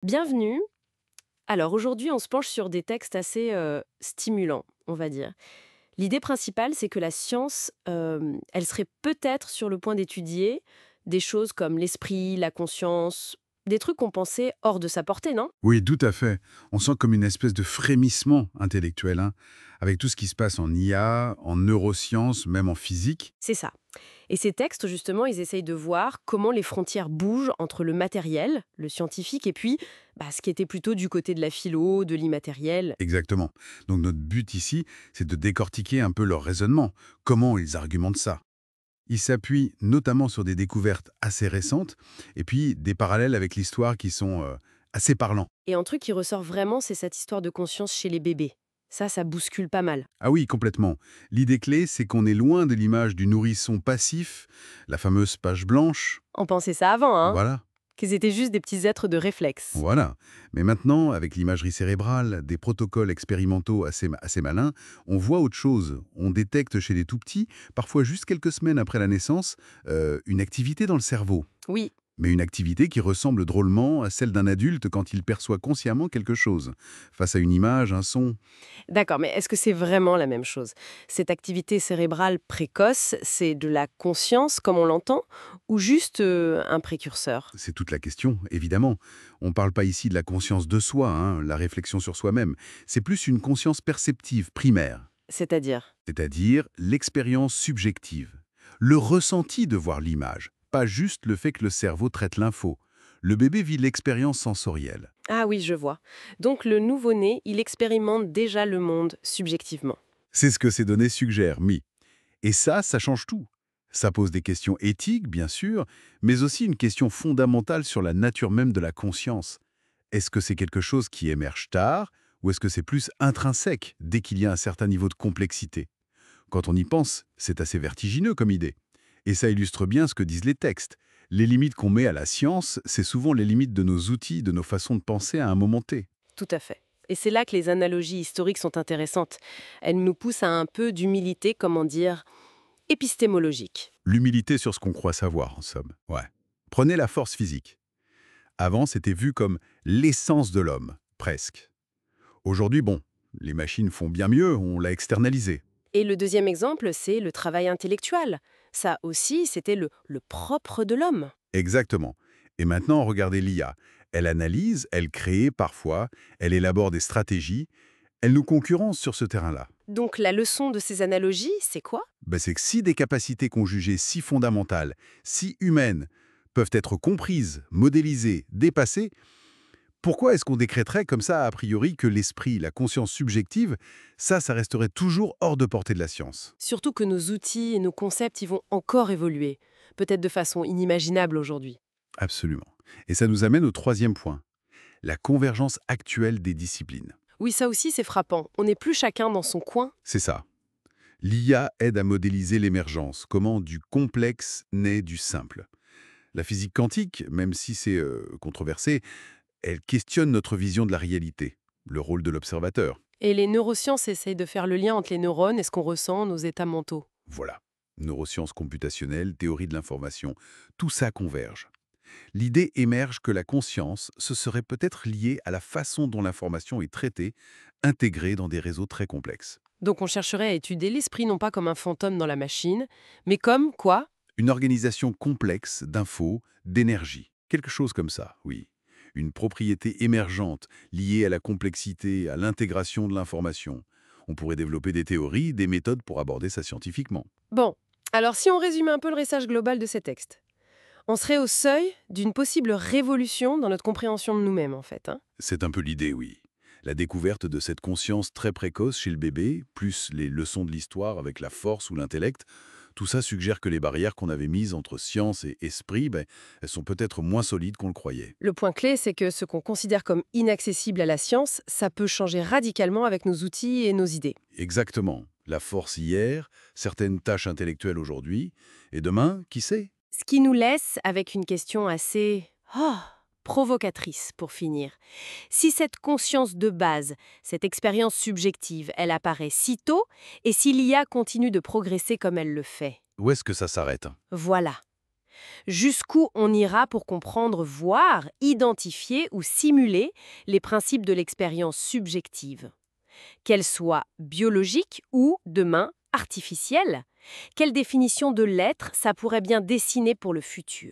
Bienvenue. Alors aujourd'hui, on se penche sur des textes assez stimulants, on va dire. L'idée principale, c'est que la science, elle serait peut-être sur le point d'étudier des choses comme l'esprit, la conscience, des trucs qu'on pensait hors de sa portée, non? Oui, tout à fait. On sent comme une espèce de frémissement intellectuel, hein, avec tout ce qui se passe en IA, en neurosciences, même en physique. C'est ça. Et ces textes, justement, ils essayent de voir comment les frontières bougent entre le matériel, le scientifique, et puis ce qui était plutôt du côté de la philo, de l'immatériel. Exactement. Donc notre but ici, c'est de décortiquer un peu leur raisonnement. Comment ils argumentent ça? Ils s'appuient notamment sur des découvertes assez récentes, et puis des parallèles avec l'histoire qui sont assez parlants. Et un truc qui ressort vraiment, c'est cette histoire de conscience chez les bébés. Ça bouscule pas mal. Ah oui, complètement. L'idée clé, c'est qu'on est loin de l'image du nourrisson passif, la fameuse page blanche. On pensait ça avant, hein? Voilà. Qu'ils étaient juste des petits êtres de réflexe. Voilà. Mais maintenant, avec l'imagerie cérébrale, des protocoles expérimentaux assez malins, on voit autre chose. On détecte chez les tout-petits, parfois juste quelques semaines après la naissance, une activité dans le cerveau. Oui, Mais une activité qui ressemble drôlement à celle d'un adulte quand il perçoit consciemment quelque chose. Face à une image, un son, d'accord, mais est-ce que c'est vraiment la même chose? Cette activité cérébrale précoce, c'est de la conscience comme on l'entend, ou juste un précurseur? c'est toute la question, évidemment. On ne parle pas ici de la conscience de soi, hein, la réflexion sur soi-même. C'est plus une conscience perceptive, primaire. C'est-à-dire? C'est-à-dire l'expérience subjective, le ressenti de voir l'image, pas juste le fait que le cerveau traite l'info. Le bébé vit l'expérience sensorielle. Ah oui, je vois. Donc le nouveau-né, il expérimente déjà le monde subjectivement. C'est ce que ces données suggèrent, Mi. Et ça change tout. Ça pose des questions éthiques, bien sûr, mais aussi une question fondamentale sur la nature même de la conscience. Est-ce que c'est quelque chose qui émerge tard, ou est-ce que c'est plus intrinsèque dès qu'il y a un certain niveau de complexité? Quand on y pense, c'est assez vertigineux comme idée. Et ça illustre bien ce que disent les textes. Les limites qu'on met à la science, c'est souvent les limites de nos outils, de nos façons de penser à un moment T. Tout à fait. Et c'est là que les analogies historiques sont intéressantes. Elles nous poussent à un peu d'humilité, comment dire, épistémologique. L'humilité sur ce qu'on croit savoir, en somme. Ouais. Prenez la force physique. Avant, c'était vu comme l'essence de l'homme, presque. Aujourd'hui, bon, les machines font bien mieux, on l'a externalisé. Et le deuxième exemple, c'est le travail intellectuel. Ça aussi, c'était le propre de l'homme. Exactement. Et maintenant, regardez l'IA. Elle analyse, elle crée parfois, elle élabore des stratégies, elle nous concurrence sur ce terrain-là. Donc la leçon de ces analogies, c'est quoi? Ben, c'est que si des capacités qu'on jugeait si fondamentales, si humaines, peuvent être comprises, modélisées, dépassées, pourquoi est-ce qu'on décréterait comme ça, a priori, que l'esprit, la conscience subjective, ça resterait toujours hors de portée de la science? Surtout que nos outils et nos concepts, ils vont encore évoluer, peut-être de façon inimaginable aujourd'hui. Absolument. Et ça nous amène au troisième point, la convergence actuelle des disciplines. Oui, ça aussi, c'est frappant. On n'est plus chacun dans son coin. C'est ça. L'IA aide à modéliser l'émergence, comment du complexe naît du simple. La physique quantique, même si c'est controversé, elle questionne notre vision de la réalité, le rôle de l'observateur. Et les neurosciences essayent de faire le lien entre les neurones et ce qu'on ressent, nos états mentaux. Voilà. Neurosciences computationnelles, théorie de l'information, tout ça converge. L'idée émerge que la conscience, ce serait peut-être lié à la façon dont l'information est traitée, intégrée dans des réseaux très complexes. Donc on chercherait à étudier l'esprit non pas comme un fantôme dans la machine, mais comme quoi? Une organisation complexe d'infos, d'énergie. Quelque chose comme ça, oui. Une propriété émergente liée à la complexité, à l'intégration de l'information. On pourrait développer des théories, des méthodes pour aborder ça scientifiquement. Bon, alors si on résume un peu le message global de ces textes, on serait au seuil d'une possible révolution dans notre compréhension de nous-mêmes, en fait, hein. C'est un peu l'idée, oui. La découverte de cette conscience très précoce chez le bébé, plus les leçons de l'histoire avec la force ou l'intellect, tout ça suggère que les barrières qu'on avait mises entre science et esprit, elles sont peut-être moins solides qu'on le croyait. Le point clé, c'est que ce qu'on considère comme inaccessible à la science, ça peut changer radicalement avec nos outils et nos idées. Exactement. La force hier, certaines tâches intellectuelles aujourd'hui, et demain, qui sait? Ce qui nous laisse avec une question assez provocatrice pour finir. Si cette conscience de base, cette expérience subjective, elle apparaît si tôt, et si l'IA continue de progresser comme elle le fait, Où est-ce que ça s'arrête? voilà. Jusqu'où on ira pour comprendre, voir, identifier ou simuler les principes de l'expérience subjective, qu'elle soit biologique ou, demain, artificielle? Quelle définition de l'être ça pourrait bien dessiner pour le futur?